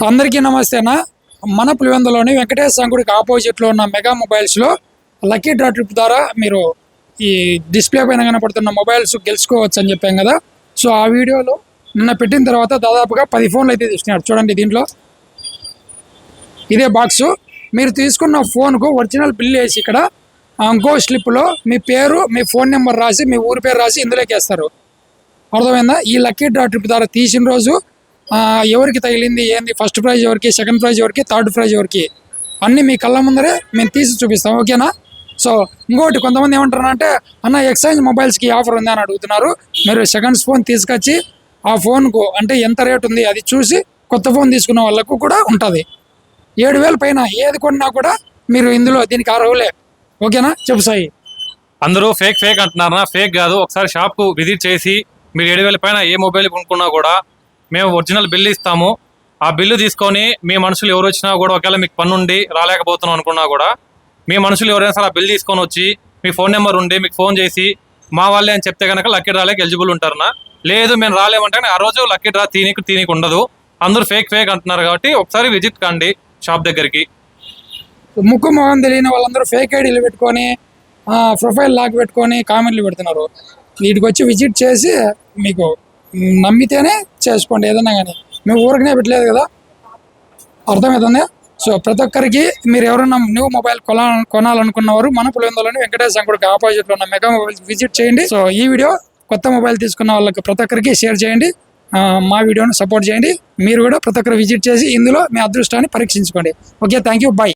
అందరికీ నమస్తేనా. మన పులివెందులోని వెంకటేశ్వర గుడికి ఆపోజిట్లో ఉన్న మెగా మొబైల్స్లో లక్కీ డ్రా ట్రిప్ ద్వారా మీరు ఈ డిస్ప్లే పైన కనపడుతున్న మొబైల్స్ గెలుచుకోవచ్చు అని చెప్పాం కదా. సో ఆ వీడియోలో నిన్న పెట్టిన తర్వాత దాదాపుగా 10 ఫోన్లు అయితే తీసుకున్నారు. చూడండి, దీంట్లో ఇదే బాక్సు. మీరు తీసుకున్న ఫోన్కు ఒరిజినల్ బిల్ వేసి ఇక్కడ ఇంకో స్లిప్లో మీ పేరు, మీ ఫోన్ నెంబర్ రాసి, మీ ఊరి పేరు రాసి ఇందులోకి వేస్తారు. అర్థమైందా? ఈ లక్కీ డ్రా ట్రిప్ ద్వారా తీసిన రోజు ఎవరికి తగిలింది, ఏంది, ఫస్ట్ ప్రైజ్ ఎవరికి, సెకండ్ ప్రైజ్ ఎవరికి, థర్డ్ ప్రైజ్ ఎవరికి, అన్నీ మీ కళ్ళ ముందరే మేము తీసి చూపిస్తాం. ఓకేనా? సో ఇంకోటి, కొంతమంది ఏమంటారంటే అన్న ఎక్స్చేంజ్ మొబైల్స్కి ఆఫర్ ఉంది అని అడుగుతున్నారు. మీరు సెకండ్స్ ఫోన్ తీసుకొచ్చి ఆ ఫోన్కు అంటే ఎంత రేట్ ఉంది అది చూసి కొత్త ఫోన్ తీసుకున్న వాళ్ళకు కూడా ఉంటుంది. 7,000 పైన ఏది కొన్నా కూడా మీరు ఇందులో దీనికి అర్హులే. ఓకేనా? చెప్పు సాయి. అందరూ ఫేక్ అంటున్నారా? ఫేక్ కాదు. ఒకసారి షాప్కు విజిట్ చేసి మీరు 7,000 పైన ఏ మొబైల్ కొనుక్కున్నా కూడా మేము ఒరిజినల్ బిల్లు ఇస్తాము. ఆ బిల్లు తీసుకొని మీ మనుషులు ఎవరు వచ్చినా కూడా, ఒకవేళ మీకు పని ఉండి రాలేకపోతున్నాం అనుకున్నా కూడా, మీ మనుషులు ఎవరైనా సరే ఆ బిల్ తీసుకొని వచ్చి మీ ఫోన్ నెంబర్ ఉండి మీకు ఫోన్ చేసి మా వాళ్ళే అని చెప్తే కనుక లక్కీ డ్రాలేకి ఎలిజిబుల్ ఉంటారనా. లేదు మేము రాలేమంటే ఆ రోజు లక్కీ డ్రా తీనికి ఉండదు. అందరూ ఫేక్ అంటున్నారు కాబట్టి ఒకసారి విజిట్ కండి షాప్ దగ్గరికి. ముక్కు మొహం తెలియని వాళ్ళందరూ ఫేక్ ఐడీలు పెట్టుకొని ప్రొఫైల్ లాక్ పెట్టుకొని కామెంట్లు పెడుతున్నారు. వీటికి వచ్చి విజిట్ చేసి మీకు నమ్మితేనే చేసుకోండి ఏదన్నా కానీ. మేము ఊరికనే పెట్టలేదు కదా, అర్థమవుతుంది. సో ప్రతి ఒక్కరికి మీరు ఎవరైనా న్యూ మొబైల్ కొనాలనుకున్నవారు మన పులివెందులోని వెంకటేశ్వర గుడికి ఆపోజిట్లో ఉన్న మెగా మొబైల్ విజిట్ చేయండి. సో ఈ వీడియో కొత్త మొబైల్ తీసుకున్న వాళ్ళకి ప్రతి ఒక్కరికి షేర్ చేయండి. మా వీడియోని సపోర్ట్ చేయండి. మీరు కూడా ప్రతి ఒక్కరు విజిట్ చేసి ఇందులో మీ అదృష్టాన్ని పరీక్షించుకోండి. Okay, thank you, by.